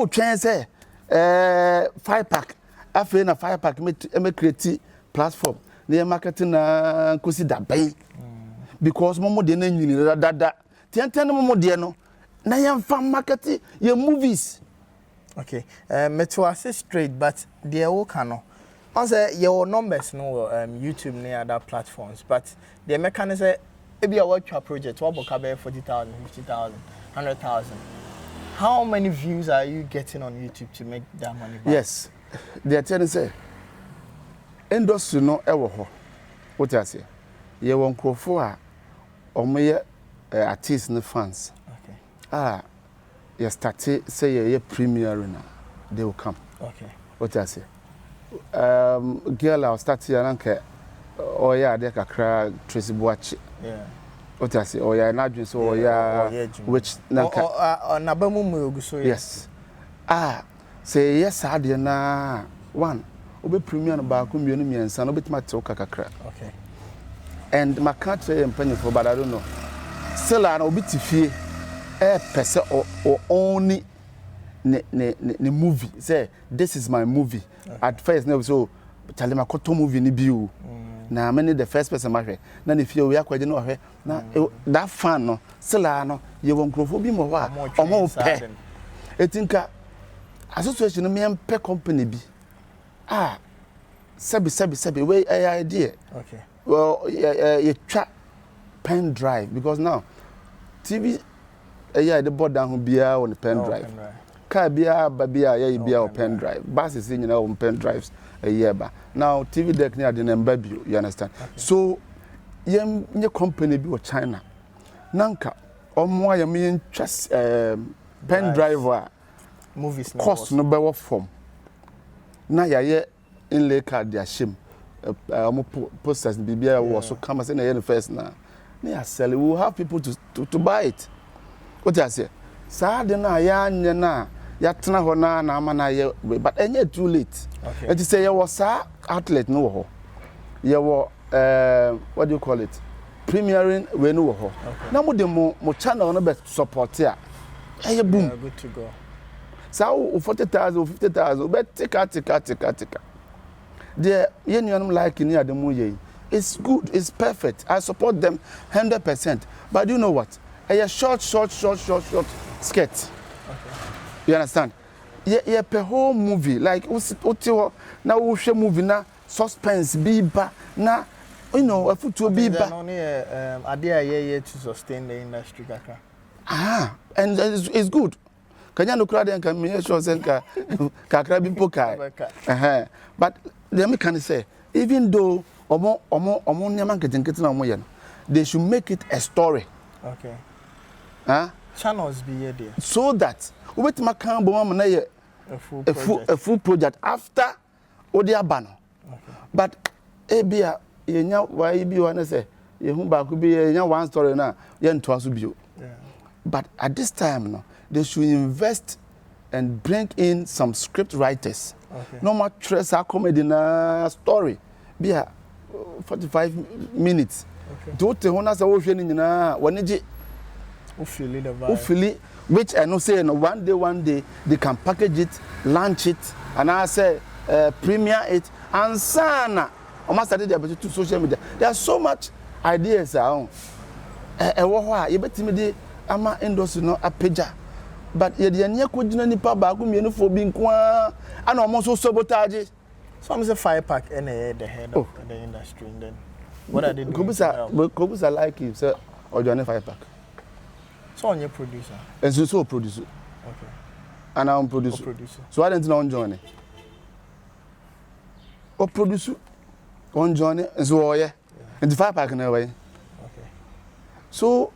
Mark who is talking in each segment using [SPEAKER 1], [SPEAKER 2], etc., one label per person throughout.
[SPEAKER 1] mo twen say 5 pack afei na 5 pack me create platform na marketing na kosi da bay because mo de na nyini dada tenten mo de no na yam fan marketing your movies.
[SPEAKER 2] Okay, me to assist straight, but the work no. Answer your numbers no YouTube near other platforms, but the mechanism maybe a watch your project what book about 40,000, 50,000, 100,000. How many views are you getting on YouTube to make that money back?
[SPEAKER 1] Yes, they are telling say industry no ewo ho. What I say? Ye won crofo a omoye artists and fans.
[SPEAKER 2] Okay.
[SPEAKER 1] You start say you premiering, they will come.
[SPEAKER 2] Okay.
[SPEAKER 1] What I say? Girl, I'll start here and oh yeah, they can cry Tracy Boachi.
[SPEAKER 2] Yeah.
[SPEAKER 1] What I say? Oh yeah, not just oh yeah, which yes. Say yes, I did na one. Obe premium about community and son, obit my talk kakra.
[SPEAKER 2] Okay.
[SPEAKER 1] And my country and penny for, but I don't know. Still, I know bit fee. Person or only the movie say this is my movie. Okay. At first never so tell him a movie ni biu. Na many the first person marry. Na if you are quite no na that fan no still no you won't grow be more or more pay. I think association me pay company bi. Sabi way idea.
[SPEAKER 2] Okay.
[SPEAKER 1] Well you chat pen drive because now TV yeah, the board down who be on the pen drive. Car be a pen drive. Bus is in on pen drives a year back. Now TV deck near the baby, you understand? Okay. So your company be China. Nanka or more you mean just pen driver
[SPEAKER 2] movies
[SPEAKER 1] cost no by what form. Now ya in lake card their shame. Posters BBA was so come as in the first now. They are selling. We will have people to buy it. What I say? Sa de na ya nya na ya tena ho na na ama na ye but enye too late.
[SPEAKER 2] Okay.
[SPEAKER 1] It say you was outlet no ho. You were what do you call it? Premiering we no ho. Na mo de mo channel no be support ya. Eh boom.
[SPEAKER 2] Good to go.
[SPEAKER 1] Sa 40,000 50,000 but take. The union like in the mo it's good, it's perfect. I support them 100%. But you know what? A short skit. Okay. You understand? Yeah, per whole movie like now we show movie na suspense biba na you know a foot to biba.
[SPEAKER 2] Only idea to sustain the industry kaka.
[SPEAKER 1] And it's good. Can you look at and can me sure say kakra bi pokai. But let me can say even though omo nyama nketenkete na omo ye no they should make it a story.
[SPEAKER 2] Okay.
[SPEAKER 1] Channels
[SPEAKER 2] be here there.
[SPEAKER 1] So that we wait my can bomb na a full project after odia bano. Okay. But ebia yenya why bi wan say ye hu ba ku bi yenya one story na ye nto aso bio. But at this time no they should invest and bring in some script writers. Okay. No more stress comedy na story. Be 45 minutes. Okay. Do te hona sa wo hwe ni nyina wonije
[SPEAKER 2] who feel it the vibe. Who
[SPEAKER 1] feel it, which I know say no one day they can package it, launch it, and I say premiere it and sana almost started the to social media. There are so much ideas around. You bet me the ama industry no apeja. But ye de anya ko gina nipa ba ko mienu fo bi nko and almost so sabotage.
[SPEAKER 2] So I'm say 5 pack and the head of the industry and then what are they doing?
[SPEAKER 1] Kobusa like you say or join 5 pack.
[SPEAKER 2] So on your producer.
[SPEAKER 1] And so producer.
[SPEAKER 2] Okay.
[SPEAKER 1] And I'm producer. So I didn't know on join. Or producer on join and so yeah. And the 5 pack in a way.
[SPEAKER 2] Okay.
[SPEAKER 1] So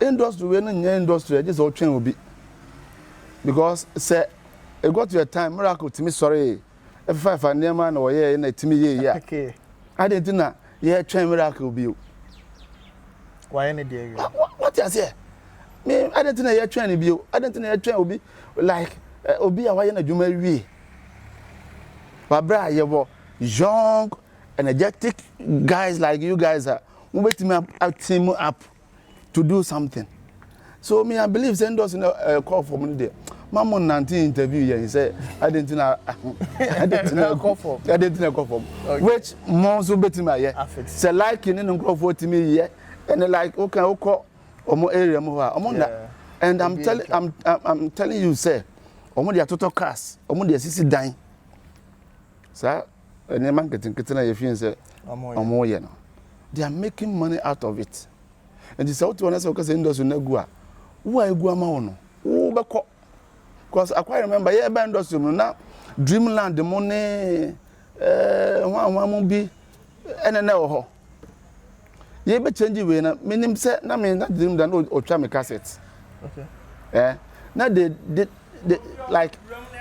[SPEAKER 1] industry when industry just all train will be because say it got to a time miracle to me sorry if 5 and near man or yeah in a to me yeah.
[SPEAKER 2] Okay.
[SPEAKER 1] I didn't know yeah train miracle be.
[SPEAKER 2] Why any day?
[SPEAKER 1] What you say? Me, I don't think you're trying to be. I don't think you're trying to be like Obi Away na Juma wie. Babra, you were young, energetic guys like you guys are. We wait me up, team up to do something. So me, I believe send us in a call for money there. Mamo 19 interview here, he said, I didn't know go for. Which months bet my yeah. Say like in and go for to me yeah. And like okay, omo area more. And I'm telling you, say, omo dia total cars, omo dia sisi dan. Sir, any marketing kitchen you feel say omo yeah no. They are making money out of it. And this out one say because industry na go a. Who are go ama no? Who be ko. Because I quite remember yeah be industry no na Dreamland the money one be enene ho. Ye be change we na minim say na me na Dreamland o twa me cassette. Okay. Now they like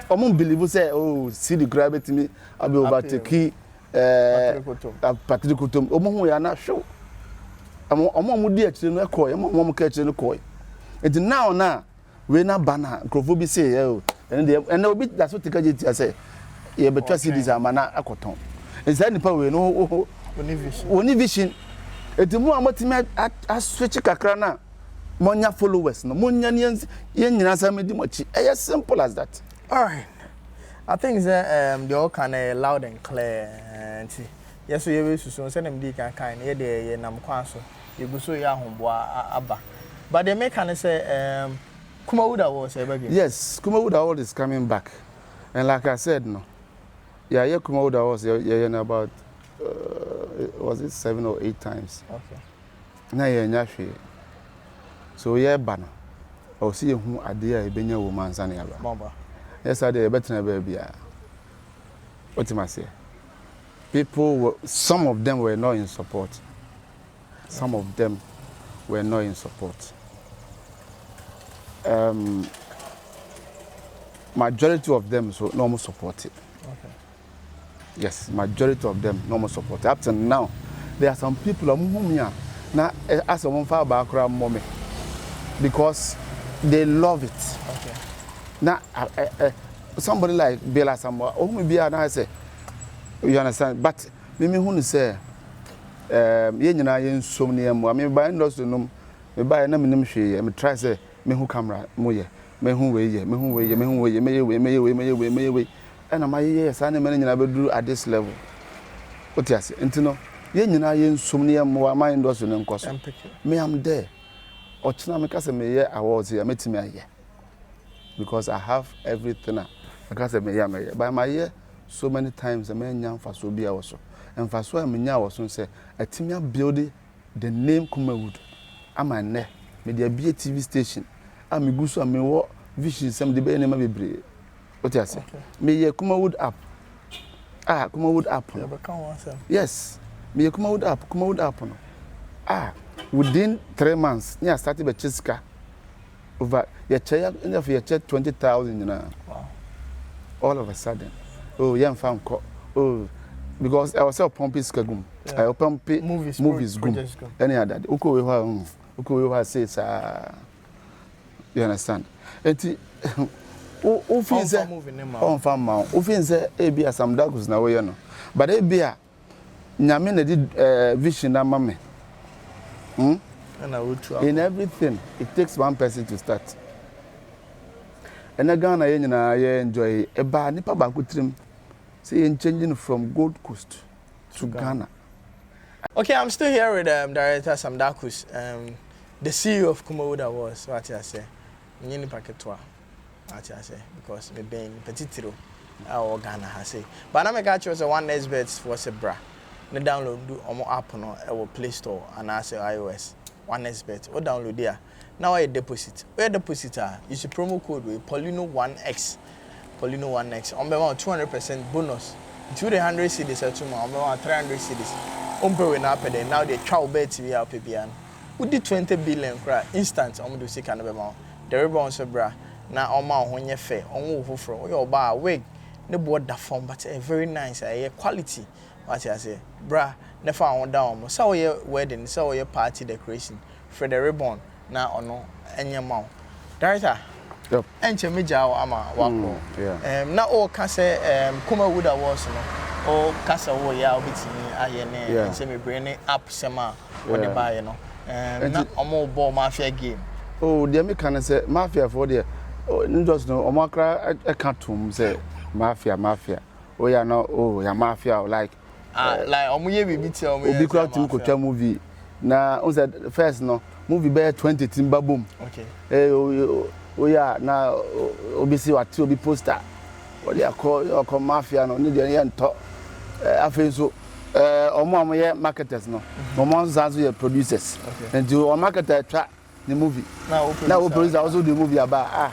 [SPEAKER 1] believe say oh see the grab it me abi overtake Patrick Kutum hu ya na show di akire no ekọ ya ka akire no kọ it now we na bana grofo bi say oh and obi that so take agent say ye betwa CDs amana akoton inside nipa we no oni vision it mu amotime a switch kakra na monya followers no monya ye nyina sa medi mochi as simple as that.
[SPEAKER 2] All right, I think they all kind loud and clear and yes we will so send them dey kan here dey nam kwan so you go so ya homboa aba but they make can say Kumawood Awards again.
[SPEAKER 1] Yes, Kumawood Awards is coming back, and like I said no yeah Kumawood Awards yeah about was it 7 or 8 times. Okay na yeah nyahwe so yeah banner o see hu ade a ebenya wo mansa na yaba mamba yes ade e betena ba bia what you must say people were, some of them were not in support. Some of them were not in support. Majority of them so normal support it. Okay. Yes, majority of them normal support it. Up to now, there are some people who now as someone far background mommy because they love it. Okay. Now somebody like Bella Samoa, oh maybe I say you understand, but me who say ye nyina ye nsomni am me buy industry no me buy na me nim hwe me try say me hu camera mo ye me hu we ye me hu we ye me hu we ye me ye we and my ye sa na me nyina beduru at this level what you say ntino ye nyina ye nsomni am wa my industry no nkoso me am there ochina me ka say me ye awards ye metimi aye because I have everything I ka say me ye by my year so many times a man young for so be also. And for so I'm now also say a team building the name Kumawood. I'm a ne media be a TV station. I'm a goose and me what vision some the name of be what you say. Me ye Kumawood app. Kumawood app. Yes. Me ye Kumawood app no. Within 3 months, I started with Chiska over your chair enough your check 20,000 you know. Wow. All of a sudden. Oh, young fan call. Oh, because I was a pumping skagum. I open movies gum. Any other. Uko we says you understand. Enti o feel say on farm ma. O feel say e bia some dagus na we no. But e bia nyame na di vision na mame. In everything it takes one person to start. And Ghana ye nyina ye enjoy e ba nipa ba ko trim. See, in changing from Gold Coast to Ghana.
[SPEAKER 2] Okay, I'm still here with Director Sam Dakus, the CEO of Kumawood Awards. What I say, Nini Paketwa. What I say, because me being petitiro, our Ghana has say. But I'm a catch was a one expert for a bra. The download do on app on our Play Store and I say iOS. One expert. Or download there. Now I deposit. Where depositor? Use the promo code with Poleeno 1X. Poleeno 1X. On 200% bonus. 200 cedis at 300 cedis. We now they chow bet TV out PBN. We did 20 billion cry instant. Do see kind of amount. The rebound so bra. Now when you fair, on for your bar wig. No board that form, but a very nice quality. What I say, bra, never on down. So your wedding, so your party decoration. For the ribbon, now or no, any amount. Director.
[SPEAKER 1] Yep.
[SPEAKER 2] Enche meja ama wako. Na o ka se Kumawood Awards no. O kasa wo ya obitini aye ne se me brain app sema wo de buy no. Na omo ball mafia game.
[SPEAKER 1] Oh, dey me can say mafia for there. industry no omakra ekatum say mafia oh ya no oh ya mafia like
[SPEAKER 2] omuye bibi ti omuye
[SPEAKER 1] obi kura tim kotwa movie na on said first no movie be 20 timba boom okay oh ya na obi si wati obi poster what they call mafia no ni de ye nto afen so omo ye marketers no omo zanzo ye producers and do o marketer twa the movie now we produce also the movie about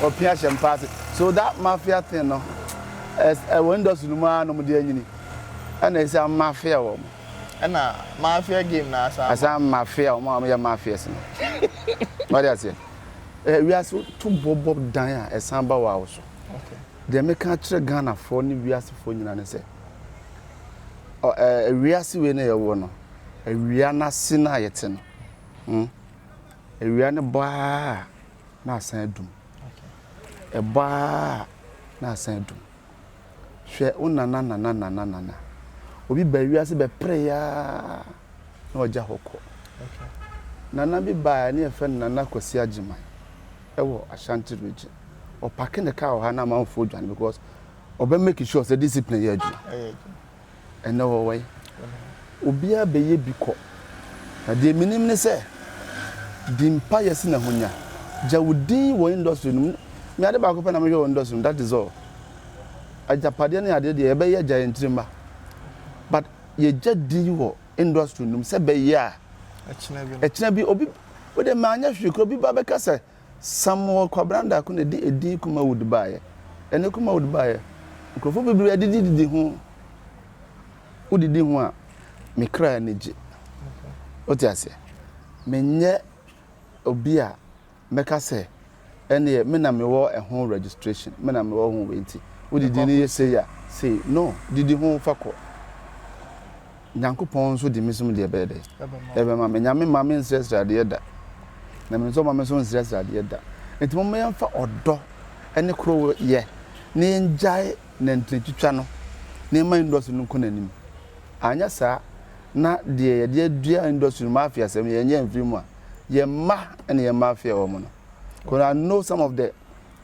[SPEAKER 1] or Pierre Champagne. So that mafia thing no as a windows no man no dey anyini and it's a mafia wo
[SPEAKER 2] and mafia game na
[SPEAKER 1] as a mafia o ma ya mafia no what do you say we are so to bob dan a samba wa so okay they make catch Ghana for ni we are for nyina ne say we are see we na ye wo no we are na sina yete no ewia ne baa na asan dum okay baa na asan dum hwe unana obi ba ewia se be preya na oja hoko okay nana bi baa ne efe nana kwasi agima ewo Ashanti region o pack ne car o ha na man fo dwan because obe make sure say discipline ye adwuma and no way obi a be ye biko na de minim ne say dimpa yesi na honya jawudi wo industry no me ade ba ko pa na me wo industry that is all ajapade na ade de e be ye giant trimba but ye jadi wo industry no se be ye a echina bi obi we de manya hwekro bi ba be kase samo kwabranda ko na di edi Kumawood baaye ene Kumawood baaye nkrofo bibiri adidi ho udidi ho a me kra na ji oti ase menye obia meka se ene me na me wo ehon registration me na me wo ho wenti udidi ni say ya say no didi ho fako nyankopon so di misum de bede ebe ma me nyame ma me stress ade da na me so ma me so stress ade da enti mo me yamfa odo ene kro ye ne njai na ntitwa no ne ma industry no konanim anya sa na de dua industry mafia sem ye nya mfirimu a ye ma ene ye mafia wo mo no because I know some of the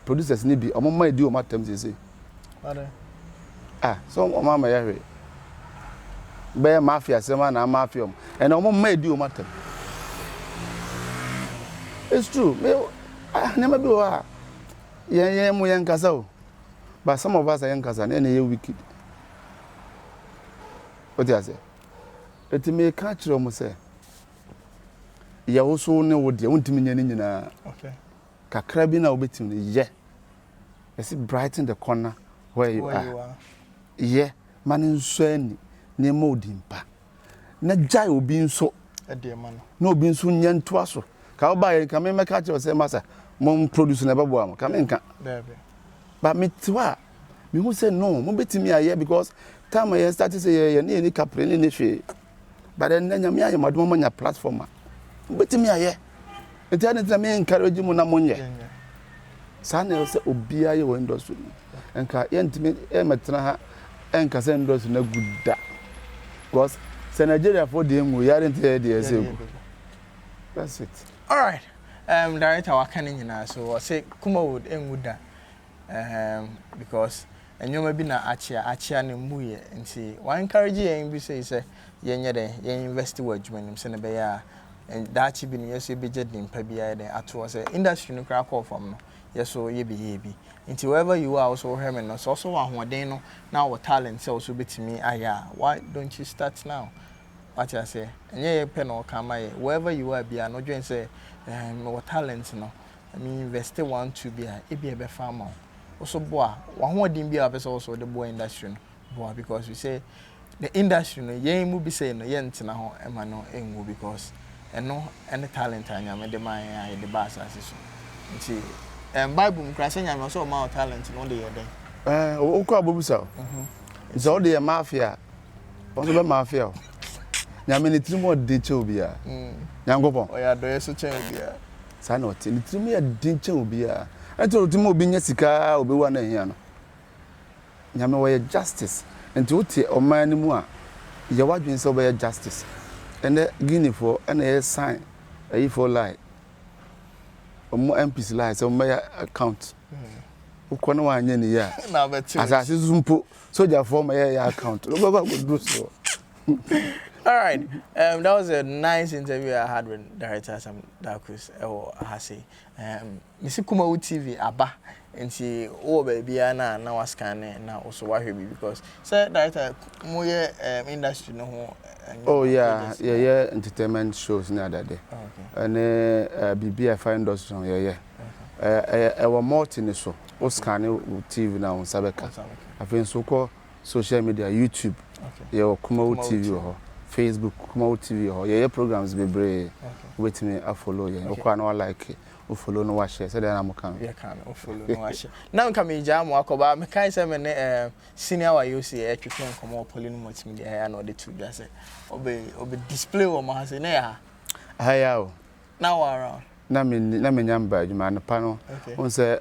[SPEAKER 1] producers ni bi omo ma edi o matem say so omo ma ya hwe be mafia sem na mafia and omo ma edi o matem it's true me never be wa ye mo yen kasa o but some of us are yen kasa na ye wicked what you say it may catch you say ya also ne wo de wontimi nya ni nyina okay kakra bi na obetim ne ye esi brighten the corner where you are ye man nso ani ne ma odimpa na jai obi nso
[SPEAKER 2] de ma no
[SPEAKER 1] na obi nso nya nto aso ka oba ye ka me catch you say masa mom produce na babo am ka me nka but me tiwa me who say no mo betimi aye because time I started say ye ni kapre ni hwe but then nyame aye madom manya platform betimi aye enti ane tena me encourage mu na monye sa na say obia ye wo industry enka ye ntimi e metena ha enka say industry na guda because say Nigeria for the enwu yare enti dey say that's it
[SPEAKER 2] all right director wakane nyina so say Kumawood enwuda because enyoma bi na achia ne muye nti wa encourage yen bi say yenye de yen invest wo adwumanim se ne be ya and that bi ne yeso be jedin pa bia de ato say industry no kra call from no yeso ye bi nti wherever you are also hear me no so wa hoden no na wo talent say also betimi aya why don't you start now what you say enye ye pe no kama ye wherever you are bia no dwen say wo talent no I mean invest 1 2 bia e bia be farm also boa wa hoden bia be also the boy industry no boa because we say the industry no yen mu bi say no yen tina ho ema no enwu because eno any talent anyame de man ya de bass asiso nti bible mu krasa nyame so ma talent no de yeden
[SPEAKER 1] okwa abobusa is all the mafia also be mafia nyame ni trimo de che obi a nyankopon
[SPEAKER 2] oya do yeso che obi a
[SPEAKER 1] sa na ote ni trimo ya de che obi a ento trimo obi nya sika obi wa na hia no nyame wo justice enti wote oman ni mu a ye wadwen se obi justice and the guinea for and a sign a for lie omo MPs like say omo account ukọ no anye ne ya
[SPEAKER 2] na betu
[SPEAKER 1] asase zumpo soldier for my account go do so.
[SPEAKER 2] All right. That was a nice interview I had with director Sam Dakus or Hase. Mr. Kumawood TV aba nti o baby na was scan na also wa hwe because say director mo ye industry no ho.
[SPEAKER 1] Oh yeah, entertainment shows na that day. Okay. And BBI find us on our multi so o scan TV na on sabeka. Afin so ko social media YouTube. Okay. Yeah, Kumawood TV ho. Facebook Kumawood TV ho programs bebre wait me I follow you okwa na like o follow no wa share say then am kan o follow no wa share now come ija mo akoba me kai say me senior Wayoosi twetwe nkomo Poleeno Multimedia na the two just say obe display o ma say na ya haya o now around na me nyamba adwuma no pa no on say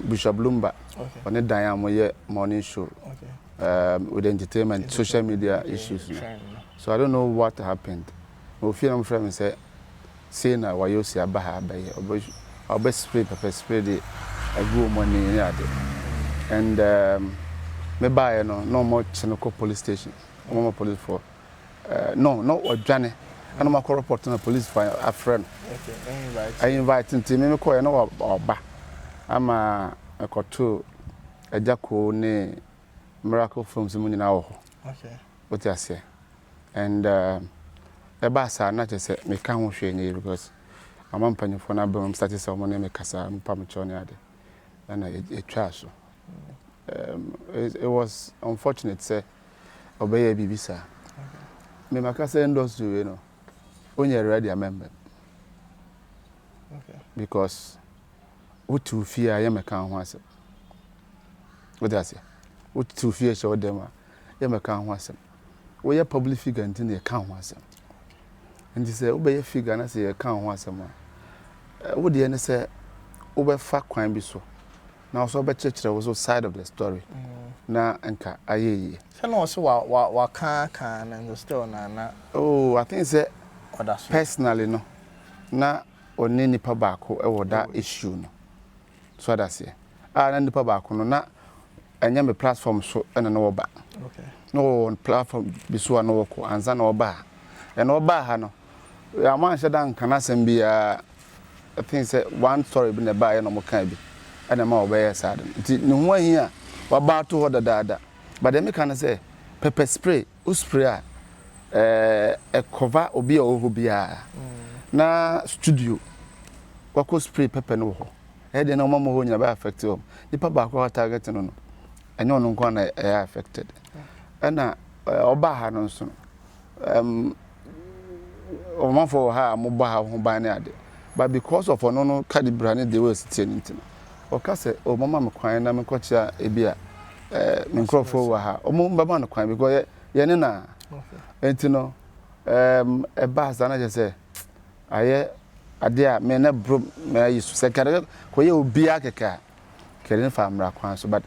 [SPEAKER 1] Bishop Lumba on dan am ye morning show with entertainment social media issues. So I don't know what happened. We feel I'm friend say na Wayoosi abaha abaye obe spray pepper spray the go money ya de. And me buy no more Chinoko police station. No police for no Odwane. And no report to the police for a friend. Okay, I invite him to me call no oba. I'm a koto Agya Koo ne Miracle Films mu nyina wo. Okay. What you say? And ebasa na chese me kan ho hwe nye because amampanyefo na ba started ceremony me kasa mpa mchone ade na etwa so. It was unfortunate say obey bibisa. Okay. Me makasa industry you know. Onye ready a member. Okay. Because utu fear ye me kan ho asem. What you say? Utu fear show them ye me kan ho asem. We are public figure until they can't want some. And they say, obey a figure and I say, I can't want some. What the end say, over fat crime be so. Now, so better church was side of the story. Now, anka, aye. So, no, so what can and the store na. Oh, I think say, personally, no. Na, or any tobacco or that issue, no. So that's it. And the tobacco, no, na, and yam a platform so and an over. Okay. No on platform biso na woko anza na oba e na oba ha no ya man shedan kana sem bia I think say one story bi na ba ye no mo kan bi ana ma oba ye sad nti ne ho ahi a wa ba to ho dada but dem kan say pepper spray o spray e cover obi o ho bia na studio wako spray pepper no ho e de na mo ho nyina ba affect o nipa ba ko target no enyo no nko na affected. And oba ha no so o man for ha mo ba ha ho ban na ade but because of no calibre ne dey was sitting ntin o ka say o mama me kwan na me ko chia e bia me microphone wa ha o mo baba no kwan because ye ne na enti no e ba za na je say aye ade a me na bro me yisu se kare ko ye obi akeka kere fa mra kwan so but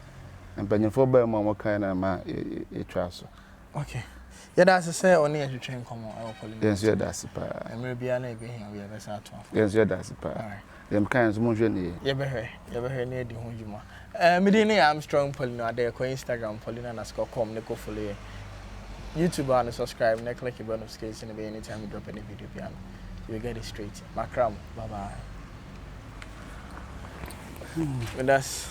[SPEAKER 1] Empanyefo ba mo kan na ma etwa so. Okay. Yeah, that's say oni ehwetwe nkomo e Poleeno. Yes, yeah, that's pa. Emre bia na ebe hia we be sa ato. Yes, yeah, that's pa. Dem kan so mo hwe ne. Ye be ne edi ho djuma. Me dey na am strong Poleeno ade ko Instagram poleeno_com ne ko follow ye. YouTube and subscribe ne click the bell notification be anytime we drop any video piano. You will get it straight. Makram. Bye bye. And that's